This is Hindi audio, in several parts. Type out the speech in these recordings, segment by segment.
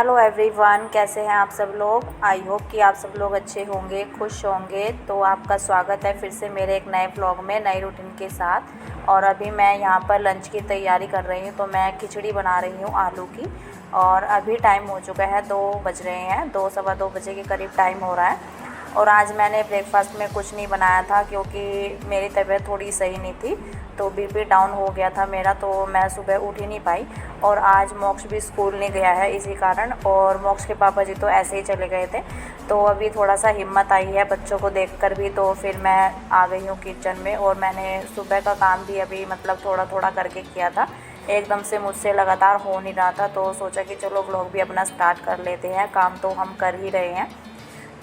हेलो एवरीवन, कैसे हैं आप सब लोग। आई होप कि आप सब लोग अच्छे होंगे, खुश होंगे। तो आपका स्वागत है फिर से मेरे एक नए व्लॉग में, नई रूटीन के साथ। और अभी मैं यहाँ पर लंच की तैयारी कर रही हूँ। तो मैं खिचड़ी बना रही हूँ आलू की। और अभी टाइम हो चुका है, 2 बज रहे हैं, 2 सवा 2 बजे के करीब टाइम हो रहा है। और आज मैंने ब्रेकफास्ट में कुछ नहीं बनाया था क्योंकि मेरी तबीयत थोड़ी सही नहीं थी। तो बीपी डाउन हो गया था मेरा, तो मैं सुबह उठ ही नहीं पाई। और आज मोक्ष भी स्कूल नहीं गया है इसी कारण, और मोक्ष के पापा जी तो ऐसे ही चले गए थे। तो अभी थोड़ा सा हिम्मत आई है बच्चों को देखकर भी, तो फिर मैं आ गई हूँ किचन में। और मैंने सुबह का काम भी अभी मतलब थोड़ा थोड़ा करके किया था, एकदम से मुझसे लगातार हो नहीं रहा था। तो सोचा कि चलो व्लॉग भी अपना स्टार्ट कर लेते हैं, काम तो हम कर ही रहे हैं।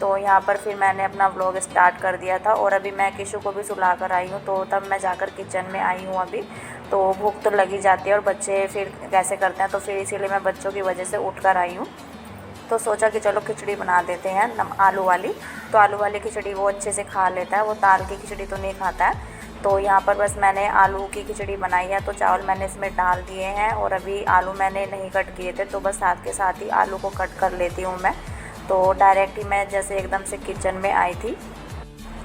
तो यहाँ पर फिर मैंने अपना व्लॉग स्टार्ट कर दिया था। और अभी मैं किशु को भी सुला कर आई हूँ, तो तब मैं जाकर किचन में आई हूँ अभी। तो भूख तो लगी जाती है, और बच्चे फिर कैसे करते हैं, तो फिर इसीलिए मैं बच्चों की वजह से उठ कर आई हूँ। तो सोचा कि चलो खिचड़ी बना देते हैं आलू वाली। तो आलू वाली खिचड़ी वो अच्छे से खा लेता है, वो दाल की खिचड़ी तो नहीं खाता है। तो यहाँ पर बस मैंने आलू की खिचड़ी बनाई है। तो चावल मैंने इसमें डाल दिए हैं, और अभी आलू मैंने नहीं कट किए थे, तो बस साथ के साथ ही आलू को कट कर लेती हूँ मैं। तो डायरेक्ट ही मैं जैसे एकदम से किचन में आई थी,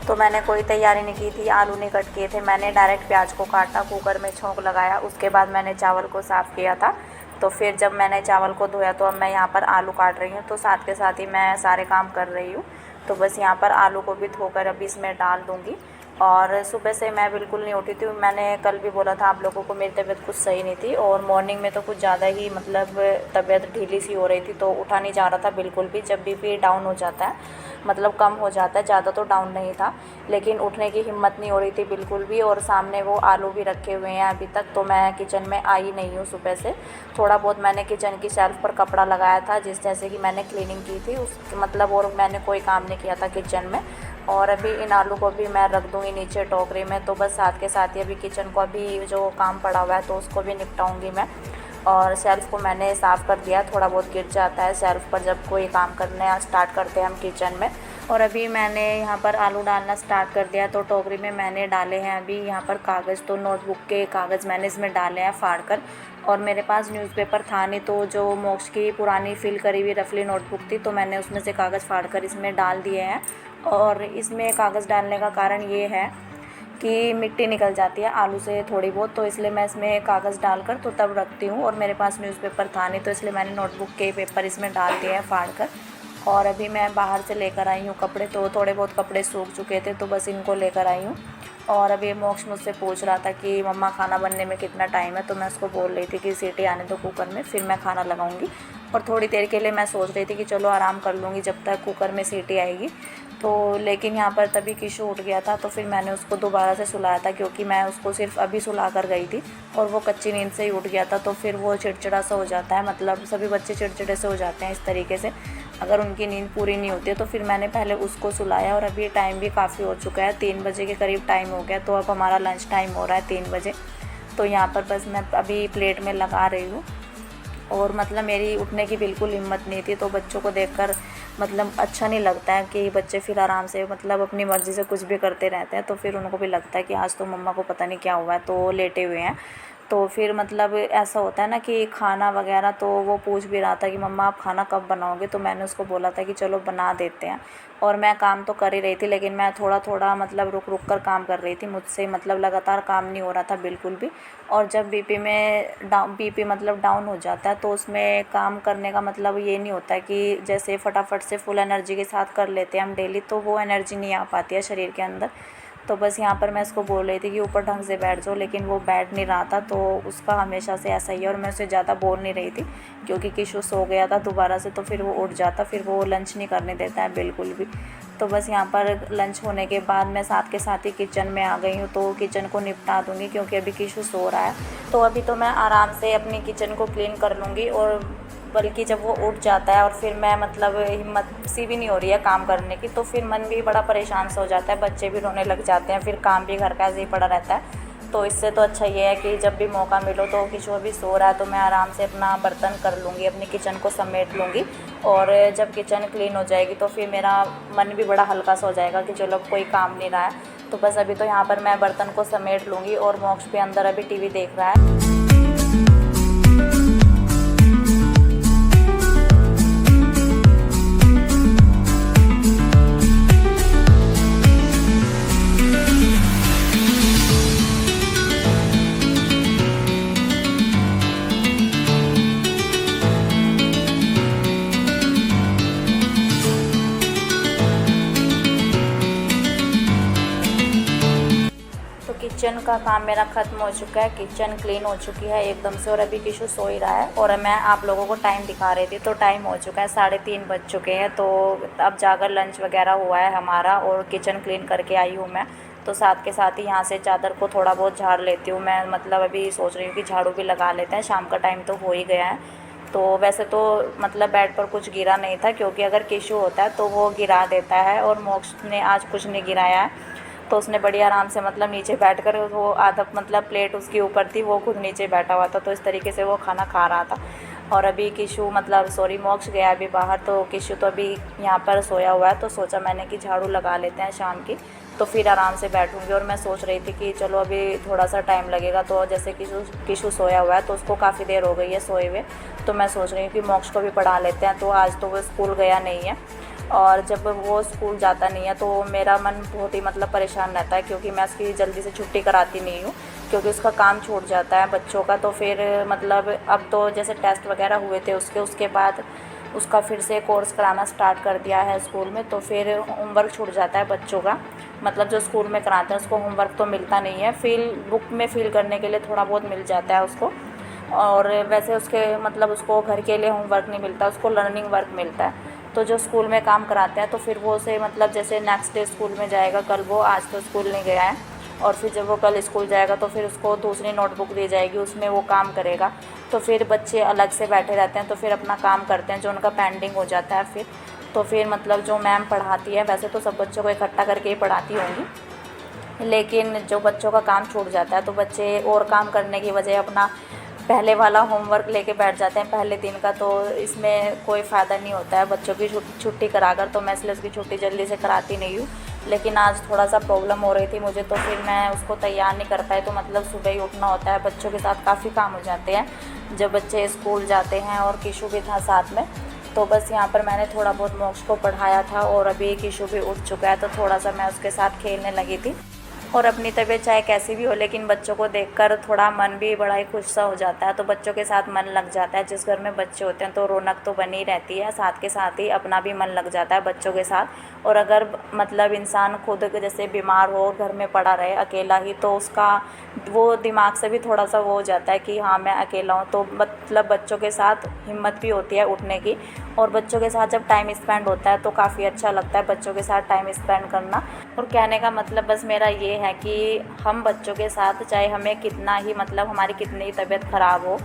तो मैंने कोई तैयारी नहीं की थी, आलू नहीं कट किए थे। मैंने डायरेक्ट प्याज को काटा, कुकर में छोंक लगाया, उसके बाद मैंने चावल को साफ़ किया था। तो फिर जब मैंने चावल को धोया, तो अब मैं यहाँ पर आलू काट रही हूँ। तो साथ के साथ ही मैं सारे काम कर रही हूँ। तो बस यहाँ पर आलू को भी धोकर अभी इसमें डाल दूँगी। और सुबह से मैं बिल्कुल नहीं उठी थी। मैंने कल भी बोला था आप लोगों को, मेरी तबीयत कुछ सही नहीं थी, और मॉर्निंग में तो कुछ ज़्यादा ही मतलब तबीयत ढीली सी हो रही थी। तो उठा नहीं जा रहा था बिल्कुल भी। जब बीपी डाउन हो जाता है, मतलब कम हो जाता है, ज़्यादा तो डाउन नहीं था, लेकिन उठने की हिम्मत नहीं हो रही थी बिल्कुल भी। और सामने वो आलू भी रखे हुए हैं अभी तक, तो मैं किचन में आई नहीं हूँ सुबह से। थोड़ा बहुत मैंने किचन की शेल्फ़ पर कपड़ा लगाया था, जैसे कि मैंने क्लीनिंग की थी उस मतलब, और मैंने कोई काम नहीं किया था किचन में। और अभी इन आलू को भी मैं रख दूँगी नीचे टोकरी में। तो बस साथ के साथ ही अभी किचन को अभी जो काम पड़ा हुआ है, तो उसको भी निपटाऊँगी मैं। और शेल्फ़ को मैंने साफ़ कर दिया, थोड़ा बहुत गिर जाता है शेल्फ़ पर जब कोई काम करने स्टार्ट करते हैं हम किचन में। और अभी मैंने यहाँ पर आलू डालना स्टार्ट कर दिया। तो टोकरी में मैंने डाले हैं अभी यहाँ पर कागज़, तो नोटबुक के कागज़ मैंने इसमें डाले हैं फाड़ कर। और मेरे पास न्यूज़पेपर था नहीं, तो जो मोक्ष की पुरानी फिल करी हुई रफली नोटबुक थी, तो मैंने उसमें से कागज़ फाड़ कर इसमें डाल दिए हैं। और इसमें कागज़ डालने का कारण ये है कि मिट्टी निकल जाती है आलू से थोड़ी बहुत, तो इसलिए मैं इसमें कागज़ डालकर तो तब रखती हूँ। और मेरे पास न्यूज़पेपर था नहीं, तो इसलिए मैंने नोटबुक के पेपर इसमें डाल दिए हैं फाड़ कर। और अभी मैं बाहर से लेकर आई हूँ कपड़े, तो थोड़े बहुत कपड़े सूख चुके थे, तो बस इनको लेकर आई हूँ। और अभी मोक्ष मुझसे पूछ रहा था कि मम्मा खाना बनने में कितना टाइम है, तो मैं उसको बोल रही थी कि सीटी आने दो कुकर में, फिर मैं खाना लगाऊंगी। और थोड़ी देर के लिए मैं सोच रही थी कि चलो आराम कर लूँगी जब तक कुकर में सीटी आएगी। तो लेकिन यहाँ पर तभी किशु उठ गया था, तो फिर मैंने उसको दोबारा से सुलाया था, क्योंकि मैं उसको सिर्फ अभी सुला कर गई थी और वो कच्ची नींद से ही उठ गया था। तो फिर वो चिड़चिड़ा सा हो जाता है, मतलब सभी बच्चे चिड़चिड़े से हो जाते हैं इस तरीके से अगर उनकी नींद पूरी नहीं होती है। तो फिर मैंने पहले उसको सुलाया। और अभी टाइम भी काफ़ी हो चुका है, 3 बजे के करीब टाइम हो गया। तो अब हमारा लंच टाइम हो रहा है 3 बजे। तो यहाँ पर बस मैं अभी प्लेट में लगा रही हूँ। और मतलब मेरी उठने की बिल्कुल हिम्मत नहीं थी। तो बच्चों को देखकर मतलब अच्छा नहीं लगता है कि बच्चे फिर आराम से मतलब अपनी मर्ज़ी से कुछ भी करते रहते हैं। तो फिर उनको भी लगता है कि आज तो मम्मा को पता नहीं क्या हुआ है, तो वो लेटे हुए हैं। तो फिर मतलब ऐसा होता है ना कि खाना वगैरह, तो वो पूछ भी रहा था कि मम्मा आप खाना कब बनाओगे। तो मैंने उसको बोला था कि चलो बना देते हैं। और मैं काम तो कर ही रही थी, लेकिन मैं थोड़ा थोड़ा मतलब रुक रुक कर काम कर रही थी, मुझसे मतलब लगातार काम नहीं हो रहा था बिल्कुल भी। और जब बीपी मतलब डाउन हो जाता है, तो उसमें काम करने का मतलब ये नहीं होता है कि जैसे फटाफट से फुल एनर्जी के साथ कर लेते हैं हम डेली, तो वो एनर्जी नहीं आ पाती है शरीर के अंदर। तो बस यहाँ पर मैं इसको बोल रही थी कि ऊपर ढंग से बैठ जाओ, लेकिन वो बैठ नहीं रहा था। तो उसका हमेशा से ऐसा ही है। और मैं उसे ज़्यादा बोल नहीं रही थी, क्योंकि किशु सो गया था दोबारा से, तो फिर वो उठ जाता, फिर वो लंच नहीं करने देता है बिल्कुल भी। तो बस यहाँ पर लंच होने के बाद मैं साथ के साथ ही किचन में आ गई हूँ। तो किचन को निपटा दूँगी, क्योंकि अभी किशु सो रहा है। तो अभी तो मैं आराम से अपनी किचन को क्लीन कर लूँगी। और बल्कि जब वो उठ जाता है और फिर मैं मतलब हिम्मत सी भी नहीं हो रही है काम करने की, तो फिर मन भी बड़ा परेशान सा हो जाता है, बच्चे भी रोने लग जाते हैं, फिर काम भी घर का ऐसे ही पड़ा रहता है। तो इससे तो अच्छा ये है कि जब भी मौका मिलो, तो किशोर भी सो रहा है, तो मैं आराम से अपना बर्तन कर लूँगी, अपनी किचन को समेट लूँगी। और जब किचन क्लीन हो जाएगी, तो फिर मेरा मन भी बड़ा हल्का सा हो जाएगा कि चलो कोई काम नहीं रहा है। तो बस अभी तो यहाँ पर मैं बर्तन को समेट लूँगी। और मोक्ष भी अंदर अभी टीवी देख रहा है। किचन का काम मेरा ख़त्म हो चुका है, किचन क्लीन हो चुकी है एकदम से और अभी किशु सो ही रहा है और मैं आप लोगों को टाइम दिखा रही थी। तो टाइम हो चुका है 3:30 बज चुके हैं। तो अब जाकर लंच वगैरह हुआ है हमारा और किचन क्लीन करके आई हूँ मैं। तो साथ के साथ ही यहाँ से चादर को थोड़ा बहुत झाड़ लेती हूँ मैं, मतलब अभी सोच रही हूँ कि झाड़ू भी लगा लेते हैं, शाम का टाइम तो हो ही गया है। तो वैसे तो मतलब बेड पर कुछ गिरा नहीं था, क्योंकि अगर किशु होता है तो वो गिरा देता है और मोक्ष ने आज कुछ नहीं गिराया है। तो उसने बड़ी आराम से मतलब नीचे बैठकर, वो आधा मतलब प्लेट उसके ऊपर थी, वो खुद नीचे बैठा हुआ था, तो इस तरीके से वो खाना खा रहा था। और अभी किशु मतलब सॉरी मोक्ष गया अभी बाहर, तो किशु तो अभी यहाँ पर सोया हुआ है। तो सोचा मैंने कि झाड़ू लगा लेते हैं शाम की, तो फिर आराम से बैठूंगी। और मैं सोच रही थी कि चलो अभी थोड़ा सा टाइम लगेगा, तो जैसे किशु सोया हुआ है तो उसको काफ़ी देर हो गई है सोए हुए, तो मैं सोच रही हूँ कि मोक्ष को भी पढ़ा लेते हैं। तो आज तो वो स्कूल गया नहीं है, और जब वो स्कूल जाता नहीं है तो मेरा मन बहुत ही मतलब परेशान रहता है, क्योंकि मैं उसकी जल्दी से छुट्टी कराती नहीं हूँ, क्योंकि उसका काम छूट जाता है बच्चों का। तो फिर मतलब अब तो जैसे टेस्ट वगैरह हुए थे उसके बाद उसका फिर से कोर्स कराना स्टार्ट कर दिया है स्कूल में, तो फिर होमवर्क छूट जाता है बच्चों का। मतलब जो स्कूल में कराते हैं उसको होमवर्क तो मिलता नहीं है, बुक में फ़िल करने के लिए थोड़ा बहुत मिल जाता है उसको, और वैसे उसके मतलब उसको घर के लिए होमवर्क नहीं मिलता, उसको लर्निंग वर्क मिलता है। तो जो स्कूल में काम कराते हैं तो फिर वो उसे मतलब जैसे नेक्स्ट डे स्कूल में जाएगा कल वो, आज तो स्कूल नहीं गया है, और फिर जब वो कल स्कूल जाएगा तो फिर उसको दूसरी नोटबुक दी जाएगी, उसमें वो काम करेगा। तो फिर बच्चे अलग से बैठे रहते हैं, तो फिर अपना काम करते हैं जो उनका पेंडिंग हो जाता है फिर। तो फिर मतलब जो मैम पढ़ाती है, वैसे तो सब बच्चों को इकट्ठा करके ही पढ़ाती होंगी, लेकिन जो बच्चों का काम छूट जाता है तो बच्चे और काम करने की बजाय अपना पहले वाला होमवर्क लेके बैठ जाते हैं पहले दिन का। तो इसमें कोई फ़ायदा नहीं होता है बच्चों की छुट्टी कराकर, तो मैं इसलिए उसकी छुट्टी जल्दी से कराती नहीं हूँ। लेकिन आज थोड़ा सा प्रॉब्लम हो रही थी मुझे, तो फिर मैं उसको तैयार नहीं कर पाई। तो मतलब सुबह ही उठना होता है, बच्चों के साथ काफ़ी काम हो जाते हैं जब बच्चे स्कूल जाते हैं, और किशु भी था साथ में। तो बस यहाँ पर मैंने थोड़ा बहुत मोक्ष को पढ़ाया था, और अभी किशु भी उठ चुका है, तो थोड़ा सा मैं उसके साथ खेलने लगी थी। और अपनी तबीयत चाहे कैसी भी हो, लेकिन बच्चों को देखकर थोड़ा मन भी बड़ा ही खुश सा हो जाता है। तो बच्चों के साथ मन लग जाता है, जिस घर में बच्चे होते हैं तो रौनक तो बनी रहती है, साथ के साथ ही अपना भी मन लग जाता है बच्चों के साथ। और अगर मतलब इंसान खुद जैसे बीमार हो और घर में पड़ा रहे अकेला ही, तो उसका वो दिमाग से भी थोड़ा सा वो हो जाता है कि हाँ मैं अकेला हूँ। तो मतलब बच्चों के साथ हिम्मत भी होती है उठने की, और बच्चों के साथ जब टाइम स्पेंड होता है तो काफ़ी अच्छा लगता है बच्चों के साथ टाइम स्पेंड करना। और कहने का मतलब बस मेरा ये है कि हम बच्चों के साथ, चाहे हमें कितना ही मतलब हमारी कितनी ही तबीयत ख़राब हो,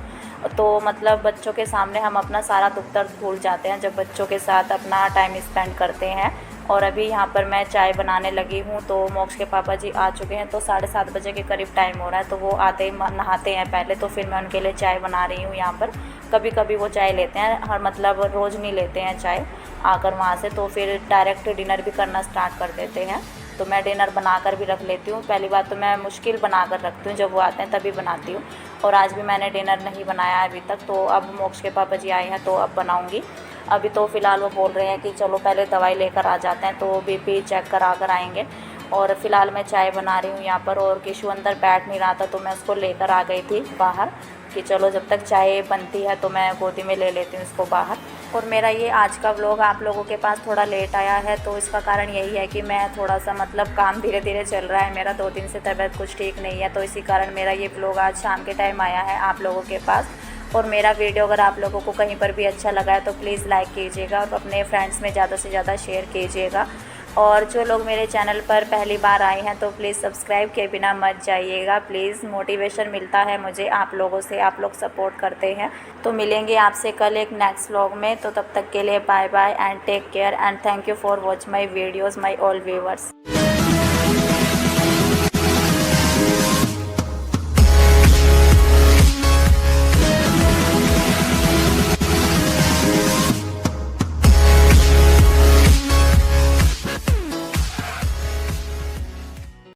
तो मतलब बच्चों के सामने हम अपना सारा दुख दर्द भूल जाते हैं जब बच्चों के साथ अपना टाइम स्पेंड करते हैं। और अभी यहाँ पर मैं चाय बनाने लगी हूँ, तो मोक्ष के पापा जी आ चुके हैं, तो 7:30 बजे के करीब टाइम हो रहा है। तो वो आते ही नहाते हैं पहले, तो फिर मैं उनके लिए चाय बना रही हूँ यहाँ पर। कभी कभी वो चाय लेते हैं, हर मतलब रोज़ नहीं लेते हैं चाय आकर वहाँ से, तो फिर डायरेक्ट डिनर भी करना स्टार्ट कर देते हैं। तो मैं डिनर बनाकर भी रख लेती हूँ। पहली बात तो मैं मुश्किल बनाकर रखती हूँ, जब वो आते हैं तभी बनाती हूँ, और आज भी मैंने डिनर नहीं बनाया अभी तक। तो अब मोक्ष के पापा जी आए हैं तो अब बनाऊँगी। अभी तो फ़िलहाल वो बोल रहे हैं कि चलो पहले दवाई लेकर आ जाते हैं, तो बीपी चेक करा कर आएँगे। और फ़िलहाल मैं चाय बना रही हूँ यहाँ पर, और किशु अंदर बैठ नहीं रहा था तो मैं उसको लेकर आ गई थी बाहर कि चलो जब तक चाय बनती है तो मैं गोदी में ले लेती हूँ इसको बाहर। और मेरा ये आज का व्लॉग आप लोगों के पास थोड़ा लेट आया है, तो इसका कारण यही है कि मैं थोड़ा सा मतलब काम धीरे धीरे चल रहा है मेरा, 2 दिन से तबीयत कुछ ठीक नहीं है, तो इसी कारण मेरा ये व्लॉग आज शाम के टाइम आया है आप लोगों के पास। और मेरा वीडियो अगर आप लोगों को कहीं पर भी अच्छा लगा है तो प्लीज़ लाइक कीजिएगा, और अपने फ्रेंड्स में ज़्यादा से ज़्यादा शेयर कीजिएगा। और जो लोग मेरे चैनल पर पहली बार आए हैं तो प्लीज़ सब्सक्राइब किए बिना मत जाइएगा प्लीज़। मोटिवेशन मिलता है मुझे आप लोगों से, आप लोग सपोर्ट करते हैं। तो मिलेंगे आपसे कल एक नेक्स्ट व्लॉग में, तो तब तक के लिए bye bye and take care and thank you for watch my videos my all viewers.